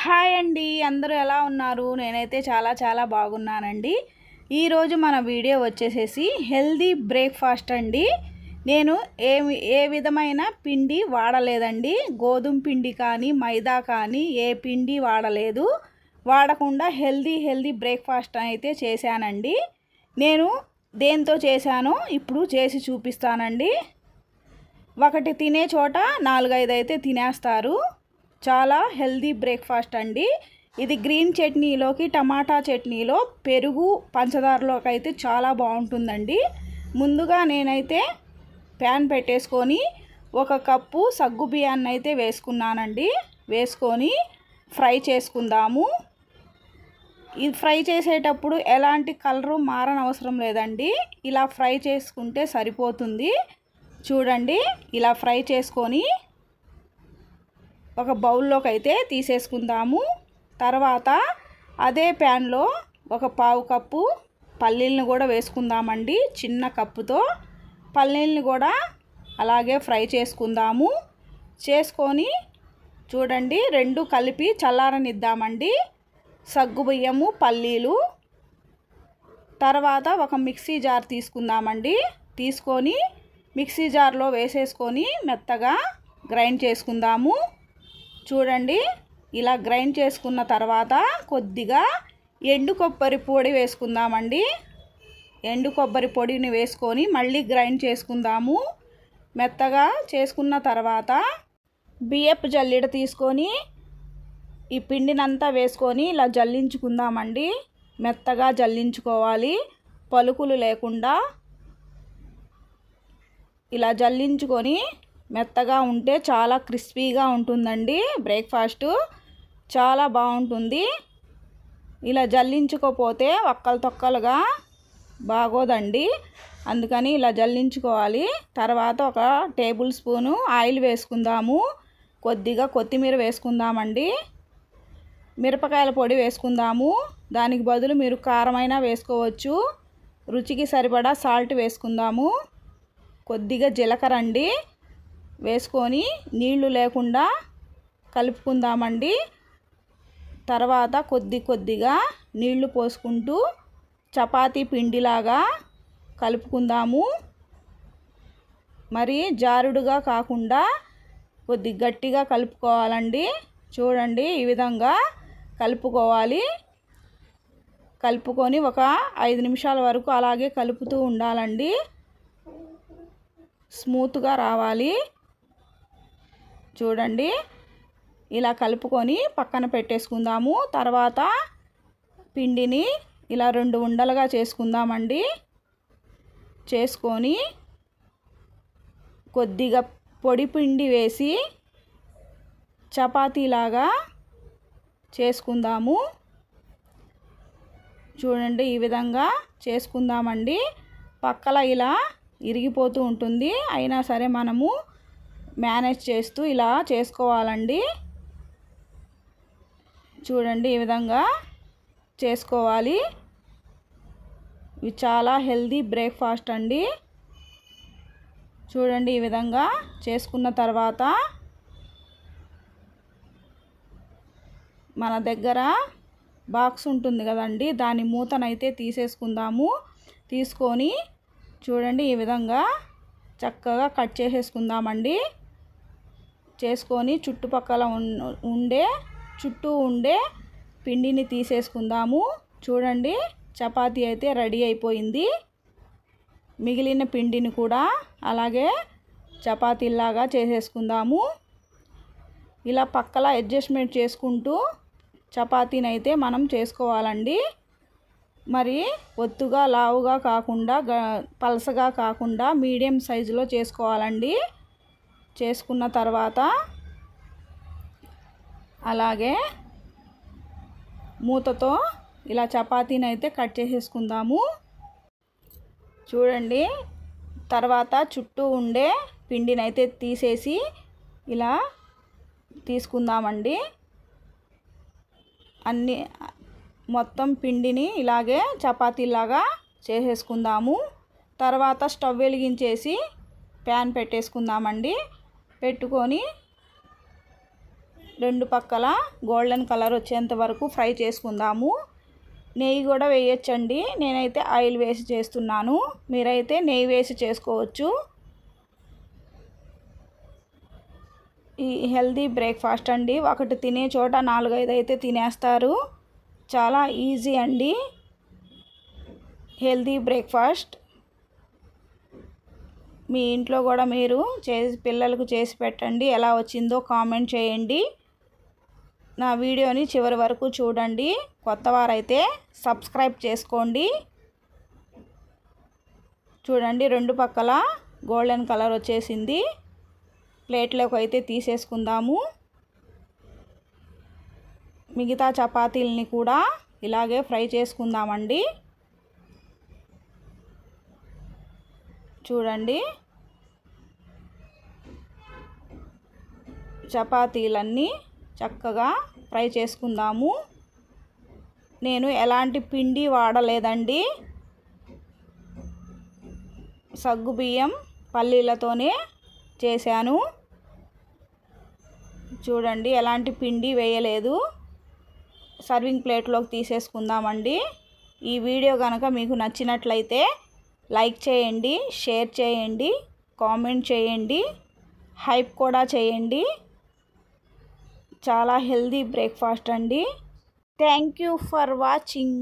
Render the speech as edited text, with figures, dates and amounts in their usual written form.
Hi అండి, అందరూ ఎలా ఉన్నారు? నేనైతే చాలా బాగున్నానండి. ఈరోజు మన వీడియో వచ్చేసేసి హెల్దీ బ్రేక్ఫాస్ట్ అండి. నేను ఏ విధమైన పిండి వాడలేదండి. గోధుమ పిండి కానీ మైదా కానీ ఏ పిండి వాడకుండా హెల్దీ బ్రేక్ఫాస్ట్ అయితే చేశానండి. నేను దేంతో చేశానో ఇప్పుడు చేసి చూపిస్తానండి. ఒకటి తినే చోట 4-5 అయితే తినేస్తారు. చాలా హెల్దీ బ్రేక్ఫాస్ట్ అండి. ఇది గ్రీన్ చట్నీలోకి, టమాటా చట్నీలో, పెరుగు పంచదారలోకి అయితే చాలా బాగుంటుందండి. ముందుగా నేనైతే ప్యాన్ పెట్టేసుకొని 1 కప్పు సగ్గు బియ్యాన్ని అయితే వేసుకున్నానండి. వేసుకొని ఫ్రై చేసుకుందాము. ఇది ఫ్రై చేసేటప్పుడు ఎలాంటి కలరు మారనవసరం లేదండి. ఇలా ఫ్రై చేసుకుంటే సరిపోతుంది. చూడండి, ఇలా ఫ్రై చేసుకొని ఒక బౌల్లోకి అయితే తీసేసుకుందాము. తర్వాత అదే ప్యాన్లో 1/4 కప్పు పల్లీలను కూడా వేసుకుందామండి. చిన్న కప్పుతో పల్లీలను కూడా అలాగే ఫ్రై చేసుకుందాము. చేసుకొని చూడండి, 2 కలిపి చల్లారనిద్దామండి. సగ్గుబియ్యము, పల్లీలు. తర్వాత ఒక మిక్సీ జార్ తీసుకుందామండి. తీసుకొని మిక్సీ జార్లో వేసేసుకొని మెత్తగా గ్రైండ్ చేసుకుందాము. చూడండి, ఇలా గ్రైండ్ చేసుకున్న తర్వాత కొద్దిగా ఎండు కొబ్బరి పొడి వేసుకుందామండి. ఎండు కొబ్బరి పొడిని వేసుకొని మళ్ళీ గ్రైండ్ చేసుకుందాము. మెత్తగా చేసుకున్న తర్వాత బియ్యపు జల్లెడ తీసుకొని ఈ పిండినంతా వేసుకొని ఇలా జల్లించుకుందామండి. మెత్తగా జల్లించుకోవాలి, పలుకులు లేకుండా. ఇలా జల్లించుకొని మెత్తగా ఉంటే చాలా క్రిస్పీగా ఉంటుందండి. బ్రేక్ఫాస్ట్ చాలా బాగుంటుంది. ఇలా జల్లించుకోపోతే ఒక్కలు తొక్కలుగా బాగోదండి. అందుకని ఇలా జల్లించుకోవాలి. తర్వాత 1 టేబుల్ స్పూను ఆయిల్ వేసుకుందాము. కొద్దిగా కొత్తిమీర వేసుకుందామండి. మిరపకాయల పొడి వేసుకుందాము. దానికి బదులు మీరు కారమైనా వేసుకోవచ్చు. రుచికి సరిపడా సాల్ట్ వేసుకుందాము. కొద్దిగా జీలకర్ర అండి వేసుకొని నీళ్లు లేకుండా కలుపుకుందామండి. తర్వాత కొద్దిగా నీళ్లు పోసుకుంటూ చపాతీ పిండిలాగా కలుపుకుందాము. మరి జారుడుగా కాకుండా కొద్ది గట్టిగా కలుపుకోవాలండి. చూడండి, ఈ విధంగా కలుపుకోవాలి. కలుపుకొని ఒక 5 నిమిషాల వరకు అలాగే కలుపుతూ ఉండాలండి. స్మూత్గా రావాలి. చూడండి, ఇలా కలుపుకొని పక్కన పెట్టేసుకుందాము. తర్వాత పిండిని ఇలా 2 ఉండలుగా చేసుకుందామండి. చేసుకొని కొద్దిగా పొడి పిండి వేసి చపాతీలాగా చేసుకుందాము. చూడండి, ఈ విధంగా చేసుకుందామండి. పక్కల ఇలా ఇరిగిపోతూ ఉంటుంది, అయినా సరే మనము మేనేజ్ చేస్తూ ఇలా చేసుకోవాలండి. చూడండి, ఈ విధంగా చేసుకోవాలి. ఇవి చాలా హెల్దీ బ్రేక్ఫాస్ట్ అండి. చూడండి, ఈ విధంగా చేసుకున్న తర్వాత మన దగ్గర బాక్స్ ఉంటుంది కదండి, దాని మూతనైతే తీసేసుకుందాము. తీసుకొని చూడండి, ఈ విధంగా చక్కగా కట్ చేసేసుకుందామండి. చేసుకొని చుట్టుపక్కల చుట్టూ ఉండే పిండిని తీసేసుకుందాము. చూడండి, చపాతీ అయితే రెడీ అయిపోయింది. మిగిలిన పిండిని కూడా అలాగే చపాతీలాగా చేసేసుకుందాము. ఇలా పక్కల అడ్జస్ట్మెంట్ చేసుకుంటూ చపాతీని అయితే మనం చేసుకోవాలండి. మరి ఒత్తుగా లావుగా కాకుండా పలసగా కాకుండా మీడియం సైజులో చేసుకోవాలండి. చేసుకున్న తర్వాత అలాగే మూతతో ఇలా చపాతీని అయితే కట్ చేసేసుకుందాము. చూడండి, తర్వాత చుట్టూ ఉండే పిండిని అయితే తీసేసి ఇలా తీసుకుందామండి. మొత్తం పిండిని ఇలాగే చపాతీలాగా చేసేసుకుందాము. తర్వాత స్టవ్ వెలిగించేసి ప్యాన్ పెట్టేసుకుందామండి. పెట్టుకొని రెండు పక్కల గోల్డెన్ కలర్ వచ్చేంత వరకు ఫ్రై చేసుకుందాము. నెయ్యి కూడా వేయొచ్చండి. నేనైతే ఆయిల్ వేసి చేస్తున్నాను, మీరైతే నెయ్యి వేసి చేసుకోవచ్చు. ఈ హెల్దీ బ్రేక్ఫాస్ట్ అండి. ఒకటి తినే చోట 4-5 అయితే తినేస్తారు. చాలా ఈజీ అండి హెల్దీ బ్రేక్ఫాస్ట్. మీ ఇంట్లో కూడా మీరు పిల్లలకు చేసి పెట్టండి. ఎలా వచ్చిందో కామెంట్ చేయండి. నా వీడియోని చివరి వరకు చూడండి. కొత్త వారైతే సబ్స్క్రైబ్ చేసుకోండి. చూడండి, రెండు పక్కల గోల్డెన్ కలర్ వచ్చేసింది. ప్లేట్లోకి అయితే తీసేసుకుందాము. మిగతా చపాతీలని కూడా ఇలాగే ఫ్రై చేసుకుందామండి. చూడండి, చపాతీలన్నీ చక్కగా ఫ్రై చేసుకుందాము. నేను ఎలాంటి పిండి వాడలేదండి. సగ్గుబియ్యం పల్లీలతోనే చేశాను. చూడండి, ఎలాంటి పిండి వేయలేదు. సర్వింగ్ ప్లేట్లోకి తీసేసుకుందామండి. ఈ వీడియో కనుక మీకు నచ్చినట్లయితే లైక్ చేయండి, షేర్ చేయండి, కామెంట్ చేయండి, హైప్ కూడా చేయండి. చాలా హెల్దీ బ్రేక్ఫాస్ట్ అండి. Thank you for watching.